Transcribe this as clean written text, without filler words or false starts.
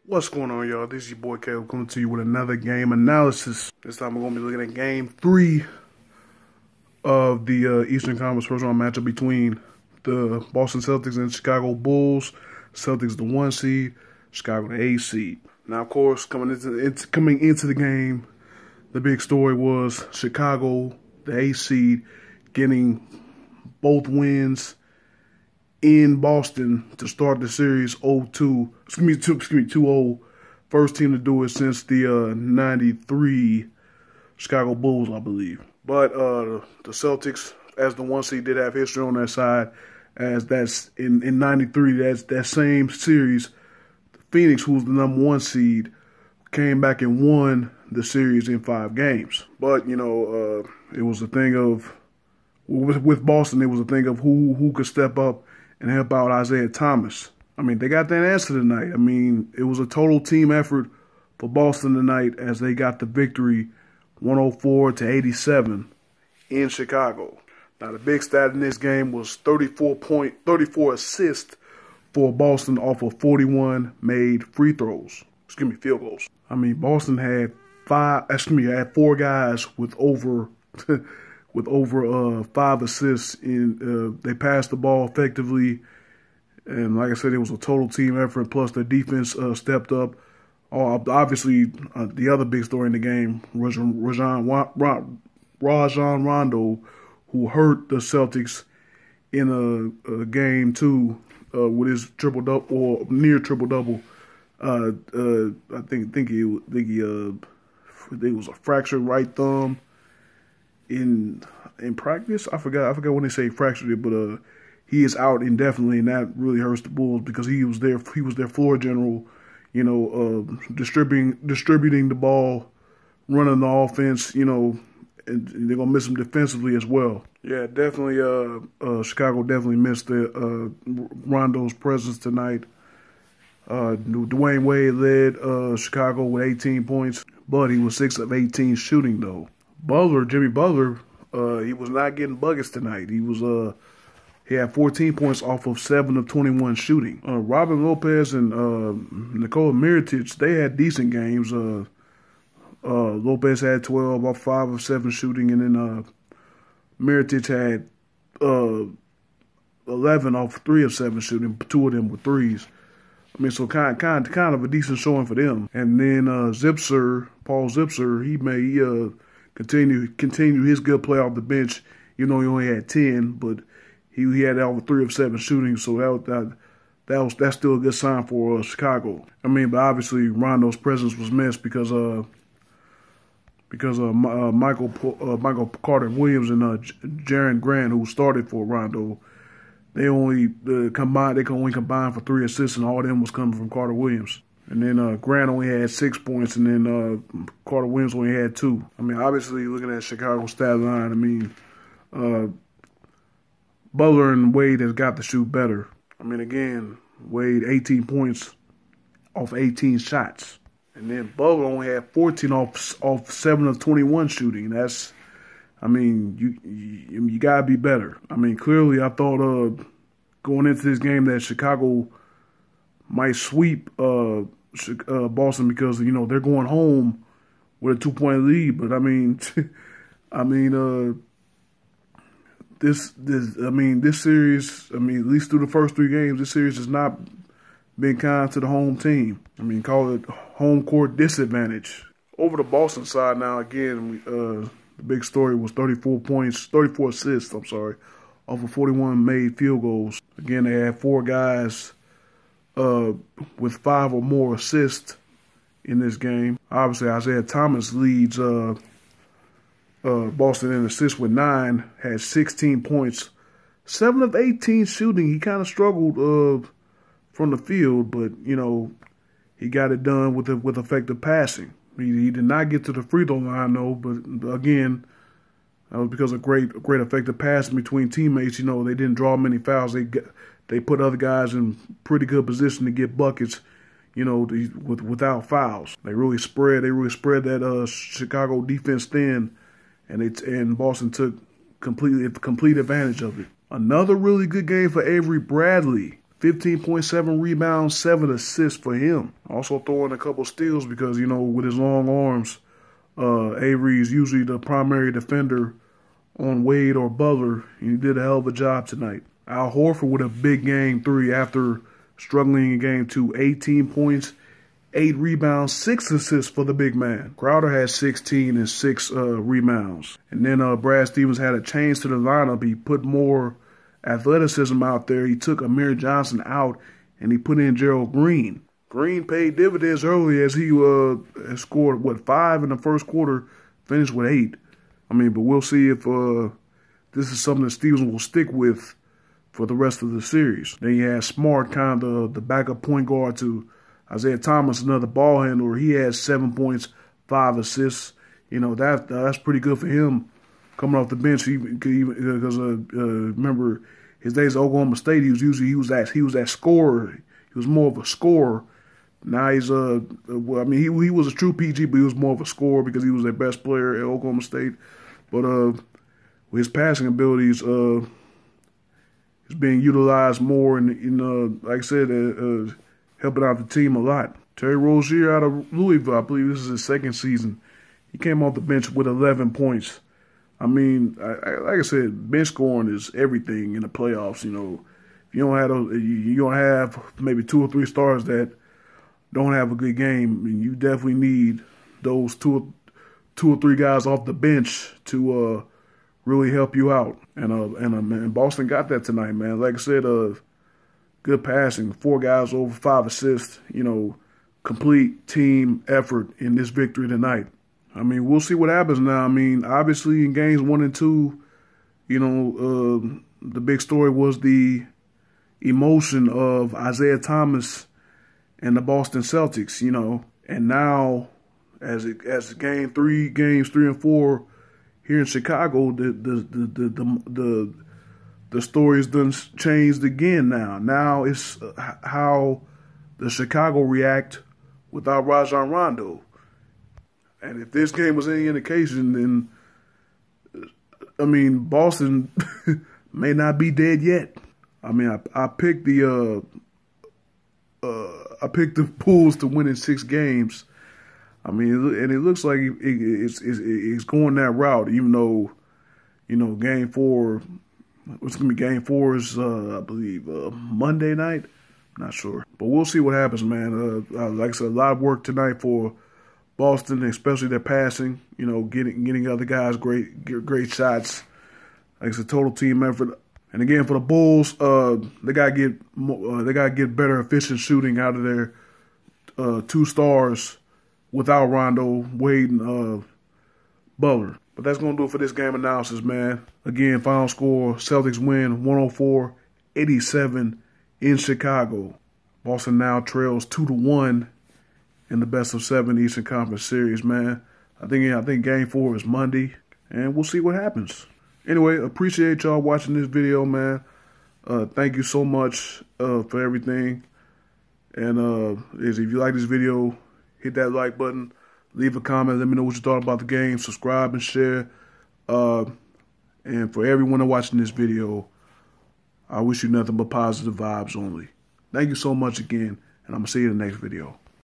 What's going on, y'all? This is your boy Caleb coming to you with another game analysis. This time we're going to be looking at Game 3 of the Eastern Conference first round matchup between the Boston Celtics and Chicago Bulls. Celtics the 1 seed, Chicago the 8 seed. Now, of course, coming into the game, the big story was Chicago, the 8 seed, getting both wins in Boston to start the series 2-0. First team to do it since the 93 Chicago Bulls, I believe. But the Celtics, as the 1 seed, did have history on their side, as that's in 93, that same series, Phoenix, who was the number 1 seed, came back and won the series in 5 games. But, you know, it was a thing of, with Boston, it was a thing of who could step up and help out Isaiah Thomas. I mean, they got that answer tonight. I mean, it was a total team effort for Boston tonight as they got the victory 104-87 in Chicago. Now, the big stat in this game was 34 assists for Boston off of 41 made field goals. I mean, Boston had 4 guys with over 5 assists. They passed the ball effectively, and like I said, it was a total team effort. Plus, the defense stepped up. Obviously, the other big story in the game, Rajon Rondo, who hurt the Celtics in a game 2 with his triple-double or near triple-double. I think it was a fractured right thumb. In practice, I forgot when they say fractured it, but he is out indefinitely, and that really hurts the Bulls because he was their floor general, you know, distributing the ball, running the offense, you know, and they're gonna miss him defensively as well. Yeah, definitely. Chicago definitely missed Rondo's presence tonight. Dwayne Wade led Chicago with 18 points, but he was 6 of 18 shooting though. Jimmy Butler, he was not getting buckets tonight. He had 14 points off of 7 of 21 shooting. Robin Lopez and Nikola Mirotic, they had decent games. Lopez had 12 off 5 of 7 shooting, and then Mirotic had 11 off 3 of 7 shooting. 2 of them were threes. I mean, so kind of a decent showing for them. And then Paul Zipser, he continue his good play off the bench. You know, he only had 10, but he had over 3 of 7 shooting, so that's still a good sign for Chicago. I mean, but obviously Rondo's presence was missed because Michael Carter Williams and Jaren Grant, who started for Rondo, they can only combine for 3 assists, and all of them was coming from Carter Williams. And then Grant only had 6 points, and then Carter Williams only had 2. I mean, obviously, looking at Chicago's stat line, I mean, Butler and Wade has got to shoot better. I mean, again, Wade 18 points off 18 shots. And then Butler only had 14 off 7 of 21 shooting. That's, I mean, you got to be better. I mean, clearly, I thought going into this game that Chicago might sweep Boston because, you know, they're going home with a 2-point lead. But I mean, this series, I mean, at least through the first 3 games, this series has not been kind to the home team. I mean, call it home court disadvantage. Over the Boston side now, again, the big story was 34 assists, off of 41 made field goals. Again, they had 4 guys with 5 or more assists in this game. Obviously, Isaiah Thomas leads Boston in assists with 9, had 16 points, 7 of 18 shooting. He kind of struggled from the field, but, you know, he got it done with effective passing. He did not get to the free throw line, though, but again, that was because of great effective passing between teammates. You know, they didn't draw many fouls. They put other guys in pretty good position to get buckets, you know, without fouls. They really spread that Chicago defense thin, and Boston took complete advantage of it. Another really good game for Avery Bradley. 15.7 rebounds, 7 assists for him. Also throwing a couple steals because, you know, with his long arms, Avery is usually the primary defender on Wade or Butler, and he did a hell of a job tonight. Al Horford with a big game 3 after struggling in game 2. 18 points, 8 rebounds, 6 assists for the big man. Crowder had 16 and 6 rebounds. And then Brad Stevens had a change to the lineup. He put more athleticism out there. He took Amir Johnson out, and he put in Gerald Green. Green paid dividends early as he scored, 5 in the first quarter, finished with 8. I mean, but we'll see if this is something that Stevens will stick with for the rest of the series. Then you had Smart, kind of the backup point guard to Isaiah Thomas, another ball handler. He had 7 points, 5 assists. You know, that's pretty good for him coming off the bench. Because remember his days at Oklahoma State, he was that scorer. He was more of a scorer. Now he's well, I mean, he was a true PG, but he was more of a scorer because he was their best player at Oklahoma State. But his passing abilities is being utilized more, and like I said, helping out the team a lot. Terry Rozier out of Louisville, I believe this is his second season. He came off the bench with 11 points. I mean, like I said, bench scoring is everything in the playoffs. You know, if you don't have maybe 2 or 3 stars that don't have a good game, and you definitely need those two or three guys off the bench to really help you out. And Boston got that tonight, man. Like I said, good passing, 4 guys over 5 assists. You know, complete team effort in this victory tonight. I mean, we'll see what happens now. I mean, obviously in games 1 and 2, you know, the big story was the emotion of Isaiah Thomas and the Boston Celtics, you know. And now, as games 3 and 4 here in Chicago, the story's done changed again now. Now it's how the Chicago react without Rajon Rondo. And if this game was any indication, then, I mean, Boston may not be dead yet. I mean, I picked the Bulls to win in 6 games. I mean, and it looks like it's going that route, even though, you know, game 4, it's going to be game 4 is, I believe, Monday night. I'm not sure. But we'll see what happens, man. Like I said, a lot of work tonight for Boston, especially their passing, you know, getting other guys great shots. Like I said, total team effort. And again, for the Bulls, they gotta get better efficient shooting out of their 2 stars without Rondo, Wade, and Butler. But that's gonna do it for this game analysis, man. Again, final score: Celtics win 104-87 in Chicago. Boston now trails 2-1 in the best-of-7 Eastern Conference Series, man. I think Game 4 is Monday, and we'll see what happens. Anyway, appreciate y'all watching this video, man. Thank you so much for everything. And if you like this video, hit that like button, leave a comment, let me know what you thought about the game, subscribe and share. And for everyone watching this video, I wish you nothing but positive vibes only. Thank you so much again, and I'm going to see you in the next video.